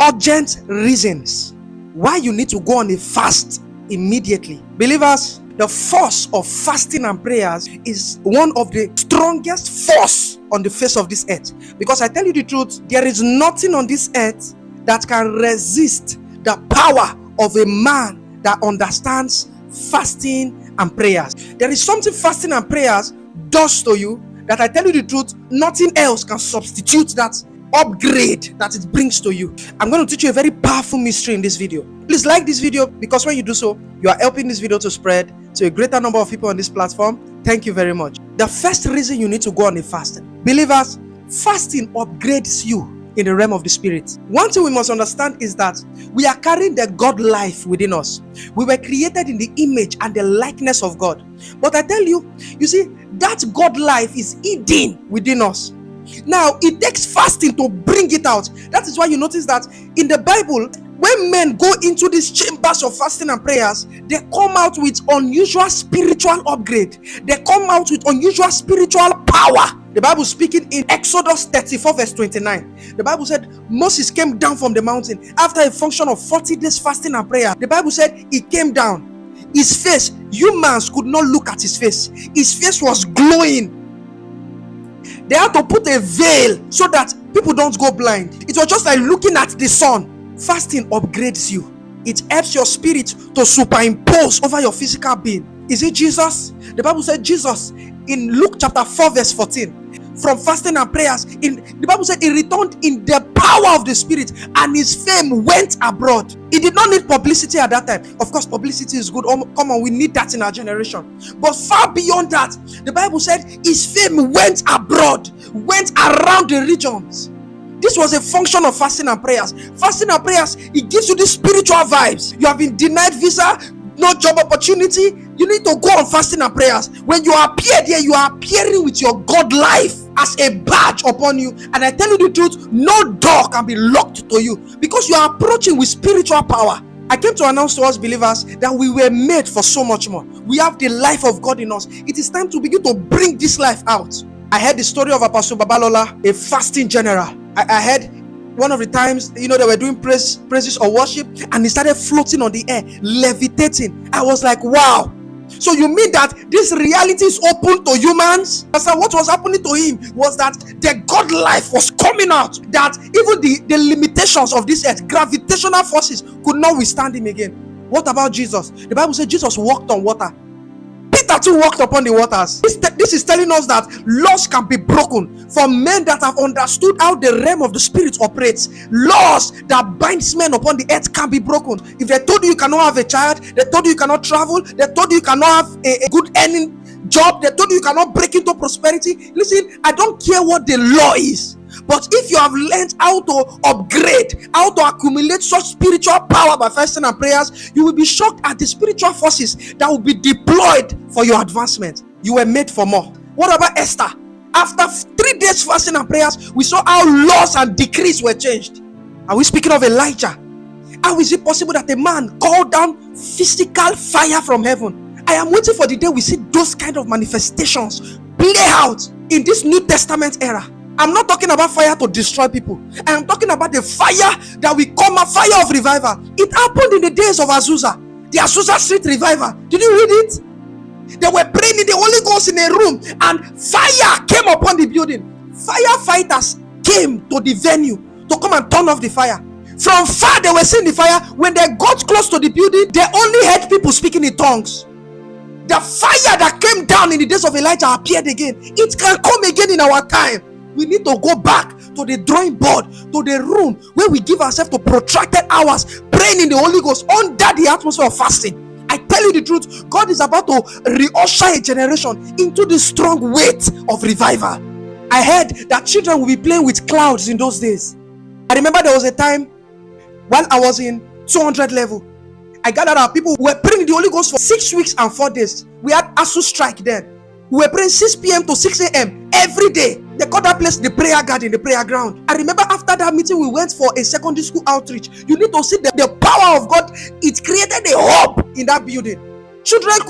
urgent reasons why you need to go on a fast immediately. Believers, the force of fasting and prayers is one of the strongest force on the face of this earth. Because I tell you the truth, there is nothing on this earth that can resist the power of a man that understands fasting and prayers. There is something fasting and prayers does to you that, I tell you the truth, nothing else can substitute that upgrade that it brings to you. I'm going to teach you a very powerful mystery in this video. Please like this video, because when you do so, you are helping this video to spread to a greater number of people on this platform. Thank you very much. The first reason you need to go on a fast, believers, fasting upgrades you in the realm of the spirit. One thing we must understand is that we are carrying the God life within us. We were created in the image and the likeness of God. But I tell you, you see, that God life is hidden within us. Now, it takes fasting to bring it out. That is why you notice that in the Bible, when men go into these chambers of fasting and prayers, they come out with unusual spiritual upgrade. They come out with unusual spiritual power. The Bible speaking in Exodus 34 verse 29. The Bible said Moses came down from the mountain after a function of 40 days fasting and prayer. The Bible said he came down. His face, humans could not look at his face. His face was glowing. They had to put a veil so that people don't go blind. It was just like looking at the sun. Fasting upgrades you. It helps your spirit to superimpose over your physical being. Is it Jesus? The Bible said Jesus in Luke chapter 4 verse 14. From fasting and prayers, the Bible said he returned in the power of the Spirit, and his fame went abroad. He did not need publicity at that time. Of course, publicity is good. Come on, we need that in our generation. But far beyond that, the Bible said his fame went abroad, went around the regions. This was a function of fasting and prayers. Fasting and prayers, it gives you these spiritual vibes. You have been denied visa, no job opportunity. You need to go on fasting and prayers. When you appear there, you are appearing with your God life as a badge upon you. And I tell you the truth, no door can be locked to you, because you are approaching with spiritual power. I came to announce to us believers that we were made for so much more. We have the life of God in us. It is time to begin to bring this life out. I heard the story of Apostle Babalola, a fasting general. I heard one of the times, they were doing praises or worship, and he started floating on the air, levitating. I was like, wow. So you mean that this reality is open to humans? That's what was happening to him, was that the God life was coming out, that even the limitations of this earth, gravitational forces, could not withstand him again. What about Jesus? The Bible said Jesus walked on water. Peter too walked upon the waters. This is telling us that laws can be broken for men that have understood how the realm of the spirit operates. Laws that binds men upon the earth can be broken. If they told you you cannot have a child, they told you you cannot travel, they told you you cannot have a good earning job, they told you you cannot break into prosperity. Listen, I don't care what the law is. But if you have learned how to upgrade, how to accumulate such spiritual power by fasting and prayers, you will be shocked at the spiritual forces that will be deployed for your advancement. You were made for more. What about Esther? After 3 days fasting and prayers, we saw how laws and decrees were changed. Are we speaking of Elijah? How is it possible that a man called down physical fire from heaven? I am waiting for the day we see those kind of manifestations play out in this New Testament era. I'm not talking about fire to destroy people. I am talking about the fire that will come, a fire of revival. It happened in the days of Azusa, the Azusa Street revival. Did you read it? They were praying in the Holy Ghost in a room, and fire came upon the building. Firefighters came to the venue to come and turn off the fire. From far they were seeing the fire. When they got close to the building, they only heard people speaking in tongues. The fire that came down in the days of Elijah appeared again. It can come again in our time. We need to go back to the drawing board, to the room where we give ourselves to protracted hours praying in the Holy Ghost under the atmosphere of fasting. I tell you the truth, God is about to re-usher a generation into the strong weight of revival. I heard that children will be playing with clouds in those days. I remember there was a time when I was in 200 level. I gathered our people who were praying in the Holy Ghost for 6 weeks and 4 days. We had ASU strike then. We were praying 6 p.m. to 6 a.m. every day. They called that place the prayer garden, the prayer ground. I remember after that meeting, we went for a secondary school outreach. You need to see the power of God. It created a hope in that building. Children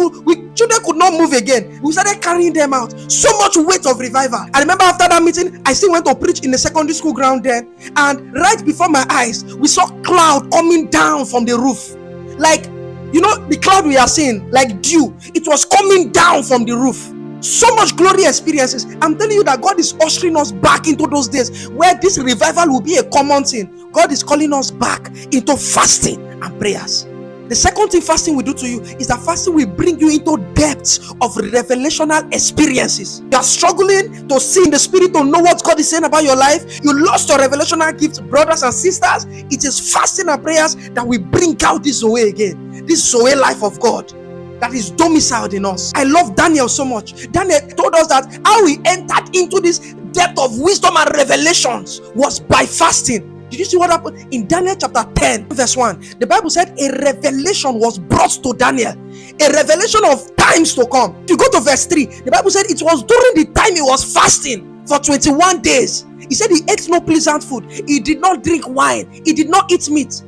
could not move again. We started carrying them out. So much weight of revival. I remember after that meeting, I still went to preach in the secondary school ground then, and right before my eyes, we saw cloud coming down from the roof. Like, the cloud we are seeing, like dew, it was coming down from the roof. So much glory experiences. I'm telling you that God is ushering us back into those days where this revival will be a common thing. God is calling us back into fasting and prayers. The second thing fasting will do to you is that fasting will bring you into depths of revelational experiences. You are struggling to see in the spirit, to know what God is saying about your life. You lost your revelational gifts, brothers and sisters. It is fasting and prayers that will bring out this Zoe again. This Zoe life of God that is domiciled in us. I love Daniel so much. Daniel told us that how he entered into this depth of wisdom and revelations was by fasting. Did you see what happened in Daniel chapter 10 verse 1? The Bible said a revelation was brought to Daniel, a revelation of times to come. If you go to verse 3, the Bible said it was during the time he was fasting for 21 days. He said he ate no pleasant food, he did not drink wine, he did not eat meat.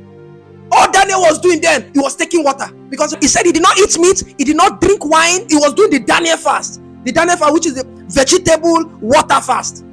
All Daniel was doing then, he was taking water, because he said he did not eat meat, he did not drink wine. He was doing the Daniel fast, which is the vegetable water fast,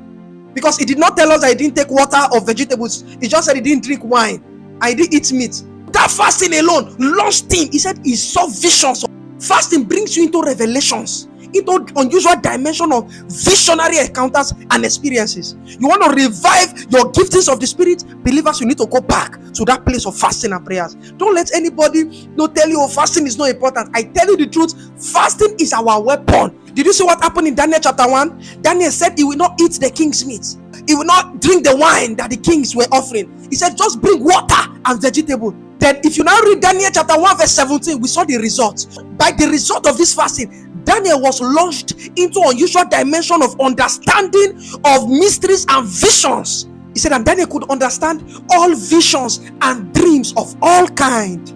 because he did not tell us that he didn't take water or vegetables. He just said he didn't drink wine and he didn't eat meat. That fasting alone launched him. He said he saw visions. Fasting brings you into revelations, into unusual dimension of visionary encounters and experiences. You want to revive your giftings of the spirit, believers, you need to go back to that place of fasting and prayers. Don't let anybody tell you fasting is not important. I tell you the truth, fasting is our weapon. Did you see what happened in Daniel chapter 1? Daniel said he will not eat the king's meat, he will not drink the wine that the kings were offering. He said just bring water and vegetable. Then if you now read Daniel chapter 1 verse 17, we saw the result. By the result of this fasting, Daniel was launched into unusual dimension of understanding of mysteries and visions. He said, and Daniel could understand all visions and dreams of all kind.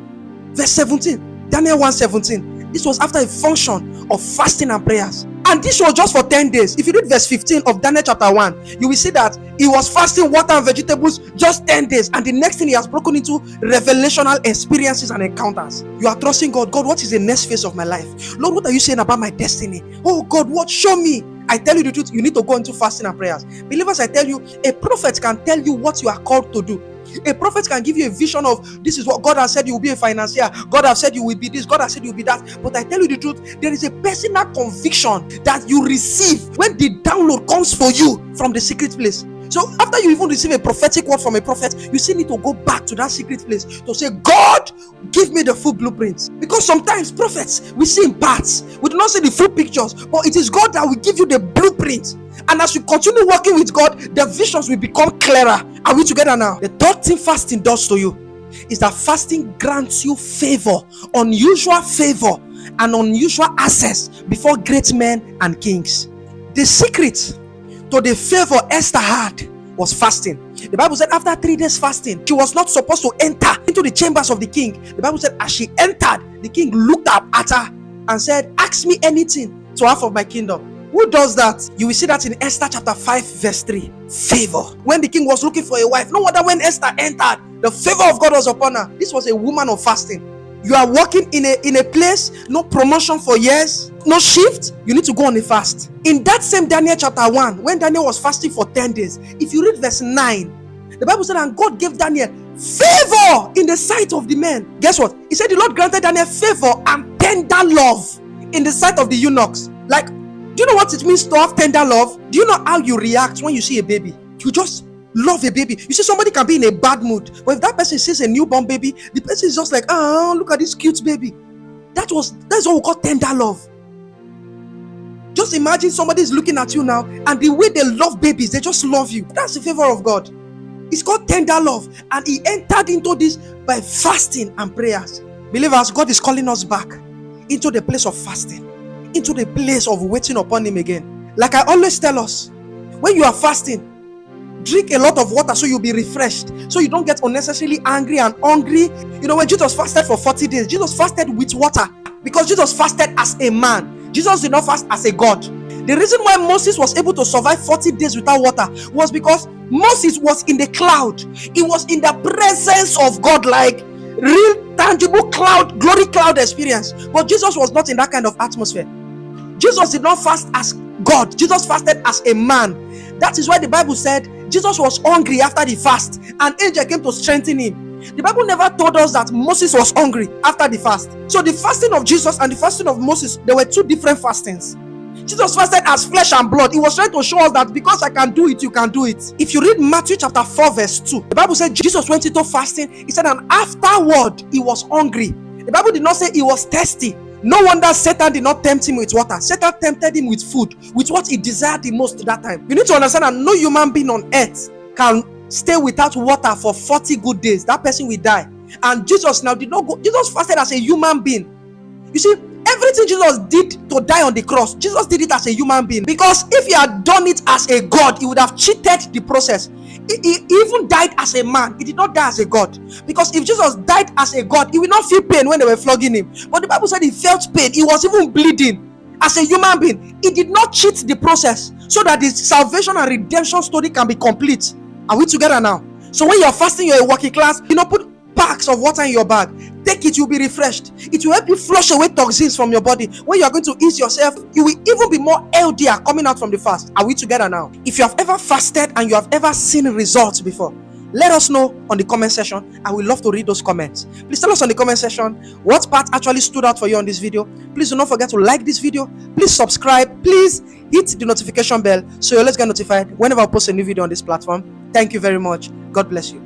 Verse 17, Daniel 1:17. This was after a function of fasting and prayers. And this was just for 10 days. If you read verse 15 of Daniel chapter 1, you will see that he was fasting water and vegetables just 10 days. And the next thing, he has broken into revelational experiences and encounters. You are trusting God. God, what is the next phase of my life? Lord, what are you saying about my destiny? Oh God, what? Show me. I tell you the truth, you need to go into fasting and prayers. Believers, I tell you, a prophet can tell you what you are called to do. A prophet can give you a vision of this is what God has said, you will be a financier. God has said you will be this. God has said you will be that. But I tell you the truth, there is a personal conviction that you receive when the download comes for you from the secret place. So after you even receive a prophetic word from a prophet, you still need to go back to that secret place to say, God, give me the full blueprints. Because sometimes prophets, we see in parts. We do not see the full pictures, but it is God that will give you the blueprint. And as you continue working with God, the visions will become clearer. Are we together now? The third thing fasting does to you is that fasting grants you favor, unusual favor and unusual access before great men and kings. The secret to the favor Esther had was fasting. The Bible said after 3 days fasting, she was not supposed to enter into the chambers of the king. The Bible said as she entered, the king looked up at her and said, ask me anything to half of my kingdom. Who does that? You will see that in Esther chapter 5 verse 3. Favor. When the king was looking for a wife, no wonder when Esther entered, the favor of God was upon her. This was a woman of fasting. You are working in a place, no promotion for years, no shift, you need to go on a fast. In that same Daniel chapter 1, when Daniel was fasting for 10 days, if you read verse 9, the Bible said, and God gave Daniel favor in the sight of the men. Guess what? He said the Lord granted Daniel favor and tender love in the sight of the eunuchs. Like, do you know what it means to have tender love? Do you know how you react when you see a baby? You just love a baby. You see, somebody can be in a bad mood, but if that person sees a newborn baby, the person is just like, oh, look at this cute baby. That's what we call tender love. Just imagine somebody is looking at you now, and the way they love babies, they just love you. That's the favor of God. It's called tender love, and he entered into this by fasting and prayers. Believers, God is calling us back into the place of fasting, into the place of waiting upon him again. Like I always tell us, when you are fasting, drink a lot of water so you'll be refreshed, so you don't get unnecessarily angry and hungry. You know, when Jesus fasted for 40 days, Jesus fasted with water because Jesus fasted as a man. Jesus did not fast as a God. The reason why Moses was able to survive 40 days without water was because Moses was in the cloud. He was in the presence of God. Like real tangible cloud, glory cloud experience. But Jesus was not in that kind of atmosphere. Jesus did not fast as God. Jesus fasted as a man. That is why the Bible said Jesus was hungry after the fast. An angel came to strengthen him. The Bible never told us that Moses was hungry after the fast. So the fasting of Jesus and the fasting of Moses, there were two different fastings. Jesus fasted as flesh and blood. He was trying to show us that because I can do it, you can do it. If you read Matthew chapter 4 verse 2, the Bible said Jesus went into fasting. He said, and afterward he was hungry. The Bible did not say he was thirsty. No wonder Satan did not tempt him with water. Satan tempted him with food, with what he desired the most at that time. You need to understand that no human being on earth can stay without water for 40 good days. That person will die. And Jesus now did not go. Jesus fasted as a human being. You see, everything Jesus did to die on the cross, Jesus did it as a human being. Because if he had done it as a God, he would have cheated the process. He even died as a man. He did not die as a God. Because if Jesus died as a God, he would not feel pain when they were flogging him. But the Bible said he felt pain. He was even bleeding. As a human being, he did not cheat the process so that the salvation and redemption story can be complete. Are we together now? So when you're fasting, you're a working class, put packs of water in your bag. Take it, you'll be refreshed. It will help you flush away toxins from your body. When you are going to ease yourself, you will even be more healthier coming out from the fast. Are we together now? If you have ever fasted and you have ever seen results before, let us know on the comment section. I would love to read those comments. Please tell us on the comment section what part actually stood out for you on this video. Please do not forget to like this video. Please subscribe. Please hit the notification bell so you'll always get notified whenever I post a new video on this platform. Thank you very much. God bless you.